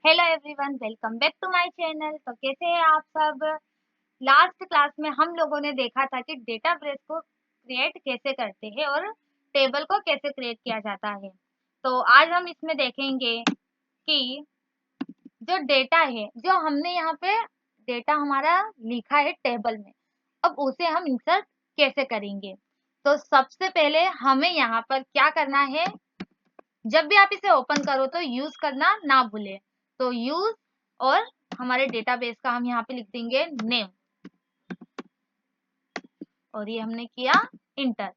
Hello everyone, welcome back to my channel. तो कैसे हैं आप सब। लास्ट क्लास में हम लोगों ने देखा था कि डेटाबेस को क्रिएट कैसे करते हैं और टेबल को कैसे क्रिएट किया जाता है। तो आज हम इसमें देखेंगे कि जो डेटा है, जो हमने यहाँ पे डेटा हमारा लिखा है टेबल में, अब उसे हम इंसर्ट कैसे करेंगे। तो सबसे पहले हमें यहाँ पर क्या करना है, जब भी आप इसे ओपन करो तो यूज करना ना भूले। तो यूज और हमारे डेटाबेस का हम यहाँ पे लिख देंगे नेम, और ये हमने किया इंटर।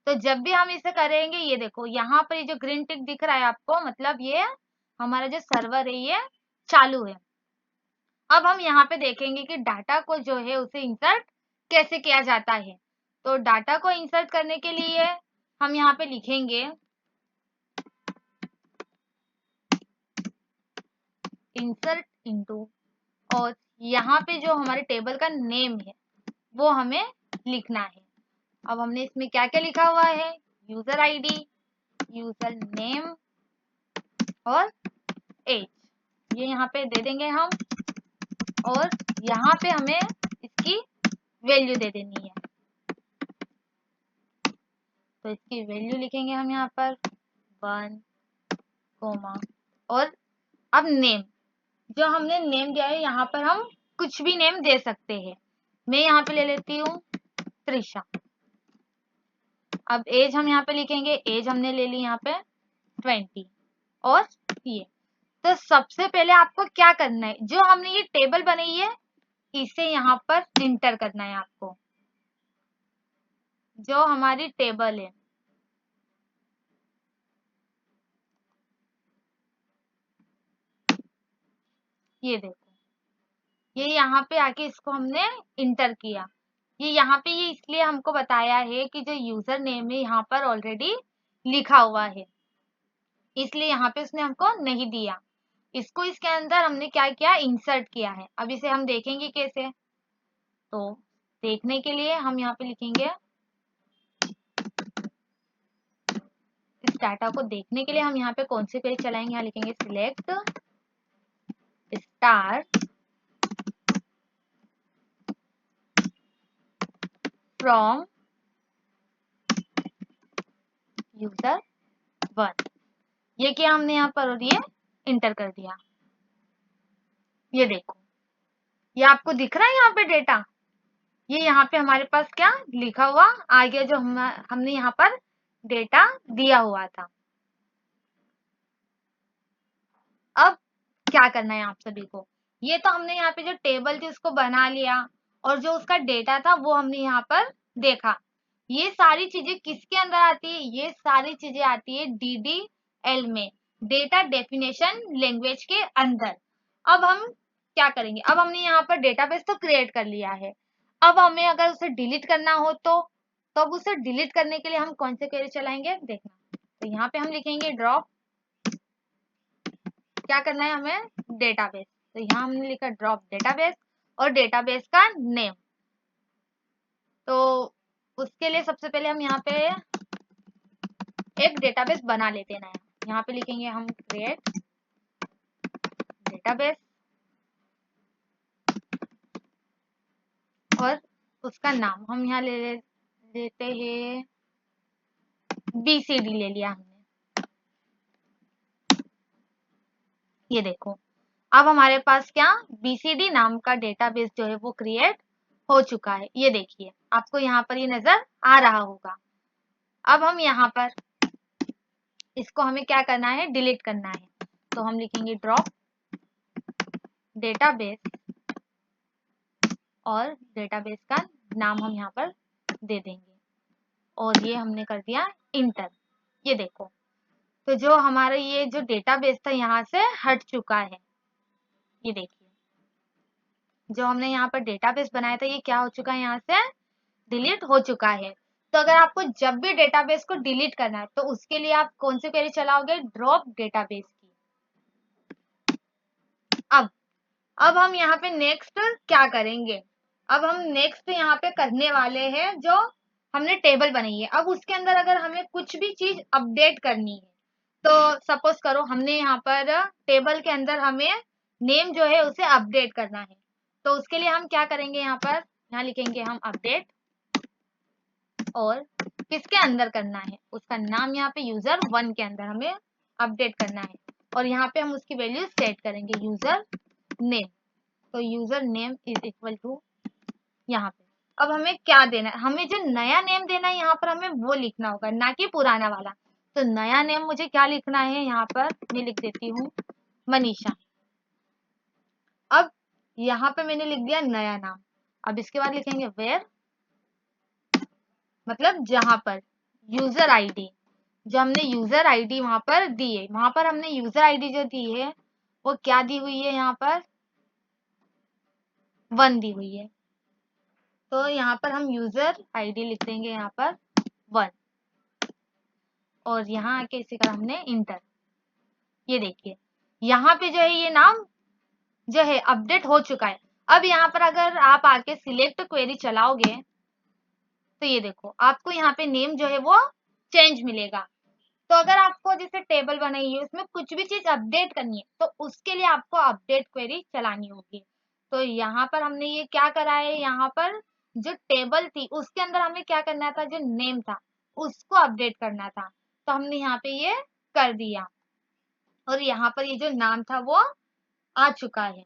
तो जब भी हम इसे करेंगे, ये देखो यहाँ पर ये जो ग्रीन टिक दिख रहा है आपको, मतलब ये हमारा जो सर्वर है ये चालू है। अब हम यहाँ पे देखेंगे कि डाटा को जो है उसे इंसर्ट कैसे किया जाता है। तो डाटा को इंसर्ट करने के लिए हम यहाँ पे लिखेंगे इंसर्ट इनटू, और यहाँ पे जो हमारे टेबल का नेम है वो हमें लिखना है। अब हमने इसमें क्या क्या लिखा हुआ है, यूजर आईडी, यूजर नेम और एज, ये यहाँ पे दे देंगे हम, और यहाँ पे हमें इसकी वैल्यू दे देनी है। तो इसकी वैल्यू लिखेंगे हम यहाँ पर 1, और अब नेम, जो हमने नेम दिया है यहाँ पर हम कुछ भी नेम दे सकते हैं। मैं यहाँ पे ले लेती हूँ त्रिशा। अब एज हम यहाँ पे लिखेंगे, एज हमने ले ली यहाँ पे 20, और ये। तो सबसे पहले आपको क्या करना है, जो हमने ये टेबल बनाई है इसे यहाँ पर एंटर करना है आपको। जो हमारी टेबल है, ये देखो, ये यहाँ पे आके इसको हमने इंटर किया। ये यहाँ पे ये इसलिए हमको बताया है कि जो यूजर नेम है यहाँ पर ऑलरेडी लिखा हुआ है, इसलिए यहाँ पे उसने हमको नहीं दिया। इसको इसके अंदर हमने क्या किया, इंसर्ट किया है। अब इसे हम देखेंगे कैसे। तो देखने के लिए हम यहाँ पे लिखेंगे, इस डाटा को देखने के लिए हम यहाँ पे कौन से पेज चलाएंगे, यहाँ लिखेंगे सिलेक्ट स्टार फ्रॉम यूजर 1। ये किया हमने यहाँ पर, और ये इंटर कर दिया। ये देखो, ये आपको दिख रहा है यहाँ पे डेटा, ये यहाँ पे हमारे पास क्या लिखा हुआ आ गया, जो हमने यहाँ पर डेटा दिया हुआ था। अब क्या करना है आप सभी को, ये तो हमने यहाँ पे जो टेबल थी उसको बना लिया, और जो उसका डेटा था वो हमने यहाँ पर देखा। ये सारी चीजें किसके अंदर आती है, ये सारी चीजें आती है DDL में, डेटा डेफिनेशन लैंग्वेज के अंदर। अब हम क्या करेंगे, अब हमने यहाँ पर डेटाबेस तो क्रिएट कर लिया है। अब हमें अगर उसे डिलीट करना हो तो अब उसे डिलीट करने के लिए हम कौन से क्वेरी चलाएंगे देखना। तो यहाँ पे हम लिखेंगे ड्रॉप, क्या करना है हमें, डेटाबेस। तो यहाँ हमने लिखा ड्रॉप डेटाबेस, और डेटाबेस का नेम। तो उसके लिए सबसे पहले हम यहाँ पे एक डेटाबेस बना लेते हैं नया। यहाँ पे लिखेंगे हम क्रिएट डेटाबेस, और उसका नाम हम यहाँ लेते हैं BCD, ले लिया हमने। ये देखो, अब हमारे पास क्या BCD नाम का डेटाबेस जो है वो क्रिएट हो चुका है। ये देखिए, आपको यहाँ पर ये नजर आ रहा होगा। अब हम यहाँ पर इसको हमें क्या करना है, डिलीट करना है। तो हम लिखेंगे ड्रॉप डेटाबेस, और डेटाबेस का नाम हम यहाँ पर दे देंगे, और ये हमने कर दिया इंटर। ये देखो, तो जो हमारा ये जो डेटाबेस था यहाँ से हट चुका है। ये देखिए, जो हमने यहाँ पर डेटाबेस बनाया था ये क्या हो चुका है, यहाँ से डिलीट हो चुका है। तो अगर आपको जब भी डेटाबेस को डिलीट करना है तो उसके लिए आप कौन सी क्वेरी चलाओगे, ड्रॉप डेटाबेस की। अब हम यहाँ पे नेक्स्ट क्या करेंगे, अब हम नेक्स्ट यहाँ पे करने वाले हैं, जो हमने टेबल बनाई है अब उसके अंदर अगर हमें कुछ भी चीज अपडेट करनी है, तो सपोज करो हमने यहाँ पर टेबल के अंदर हमें नेम जो है उसे अपडेट करना है। तो उसके लिए हम क्या करेंगे, यहाँ लिखेंगे हम अपडेट, और किसके अंदर करना है, उसका नाम यहाँ पे user1 के अंदर हमें अपडेट करना है, और यहाँ पे हम उसकी वैल्यू सेट करेंगे यूजर नेम। तो user name is equal to, यहाँ पे अब हमें क्या देना है, हमें जो नया नेम देना है यहाँ पर हमें वो लिखना होगा, ना कि पुराना वाला। तो नया नेम मुझे क्या लिखना है, यहाँ पर मैं लिख देती हूँ मनीषा। अब यहाँ पे मैंने लिख दिया नया नाम। अब इसके बाद लिखेंगे वेयर, मतलब जहां पर यूजर आईडी, जो हमने यूजर आईडी वहां पर दी है, वहां पर हमने यूजर आईडी जो दी है वो क्या दी हुई है, यहाँ पर 1 दी हुई है। तो यहाँ पर हम यूजर आईडी लिख देंगे यहाँ पर 1, और यहाँ आके इसी का हमने इंटर। ये देखिए यहाँ पे जो है ये नाम जो है अपडेट हो चुका है। अब यहाँ पर अगर आप आके सिलेक्ट क्वेरी चलाओगे तो ये देखो आपको यहाँ पे नेम जो है वो चेंज मिलेगा। तो अगर आपको जैसे टेबल बनाई है उसमें कुछ भी चीज अपडेट करनी है तो उसके लिए आपको अपडेट क्वेरी चलानी होगी। तो यहाँ पर हमने ये क्या करा है, यहाँ पर जो टेबल थी उसके अंदर हमें क्या करना था, जो नेम था उसको अपडेट करना था। तो हमने यहाँ पे ये कर दिया, और यहाँ पर ये जो नाम था वो आ चुका है।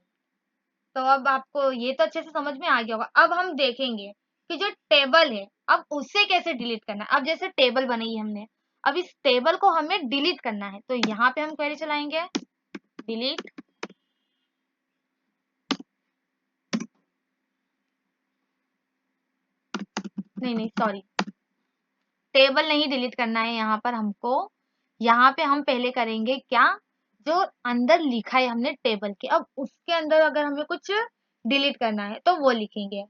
तो अब आपको ये तो अच्छे से समझ में आ गया होगा। अब हम देखेंगे कि जो टेबल है अब उसे कैसे डिलीट करना है। अब जैसे टेबल बनाई है हमने, अब इस टेबल को हमें डिलीट करना है। तो यहाँ पे हम क्वेरी चलाएंगे डिलीट, नहीं सॉरी, टेबल नहीं डिलीट करना है यहाँ पर हमको। यहाँ पे हम पहले करेंगे क्या, जो अंदर लिखा है हमने टेबल के, अब उसके अंदर अगर हमें कुछ डिलीट करना है तो वो लिखेंगे।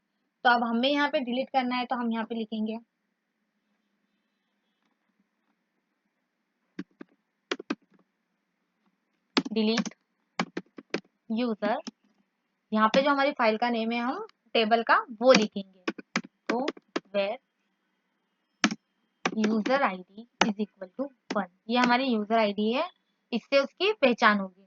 तो अब हमें यहाँ पे डिलीट करना है तो हम यहाँ पे लिखेंगे डिलीट यूजर। यहाँ पे जो हमारी फाइल का नेम है हम टेबल का वो लिखेंगे। तो where user ID is equal to 1, ये हमारी यूजर आईडी है, इससे उसकी पहचान होगी।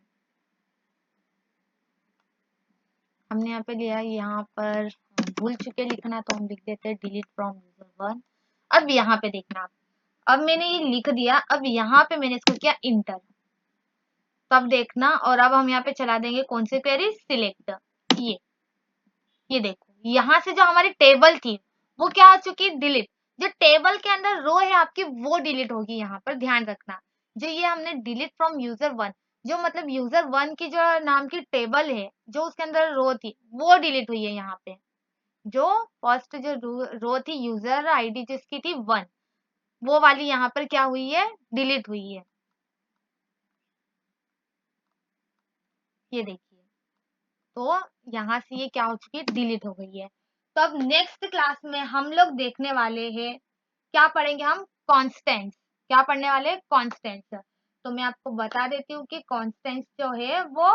हमने यहाँ पे लिया, यहाँ पर भूल चुके लिखना तो हम लिख देते हैं डिलीट फ्रॉम यूजर 1। अब यहाँ पे देखना आप, अब मैंने ये लिख दिया, अब यहाँ पे मैंने इसको किया इंटर। तब देखना, और अब हम यहाँ पे चला देंगे कौन सी क्वेरी, सिलेक्ट। ये देखो यहाँ से जो हमारी टेबल थी वो क्या हो चुकी, डिलीट। जो टेबल के अंदर रो है आपकी वो डिलीट होगी, यहाँ पर ध्यान रखना। जो ये हमने डिलीट फ्रॉम यूजर 1, जो मतलब यूजर 1 की जो नाम की टेबल है जो उसके अंदर रो थी वो डिलीट हुई है। यहाँ पे जो फर्स्ट जो रो थी यूजर आईडी जिसकी थी 1, वो वाली यहाँ पर क्या हुई है, डिलीट हुई है। ये देखिए, तो यहाँ से ये क्या हो चुकी है, डिलीट हो गई है। तो अब नेक्स्ट क्लास में हम लोग देखने वाले हैं, क्या पढ़ेंगे हम, कॉन्स्टेंट्स। क्या पढ़ने वाले, कॉन्स्टेंट्स। तो मैं आपको बता देती हूँ कि कॉन्स्टेंट्स जो है वो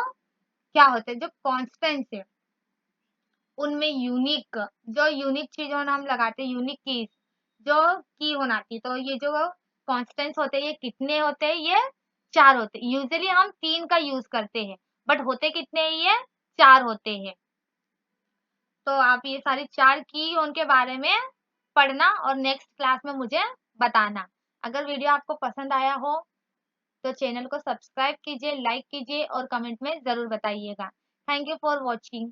क्या होते हैं। जो कॉन्स्टेंट्स है उनमें यूनिक, जो यूनिक चीज हम लगाते हैं, यूनिक कीज जो की होना चाहिए। तो ये जो कॉन्स्टेंट्स होते हैं ये कितने होते हैं, ये 4 होते हैं। यूजुअली हम 3 का यूज करते हैं, बट होते कितने हैं, ये 4 होते हैं। तो आप ये सारी 4 की उनके बारे में पढ़ना और नेक्स्ट क्लास में मुझे बताना। अगर वीडियो आपको पसंद आया हो तो चैनल को सब्सक्राइब कीजिए, लाइक कीजिए और कमेंट में जरूर बताइएगा। Thank you for watching.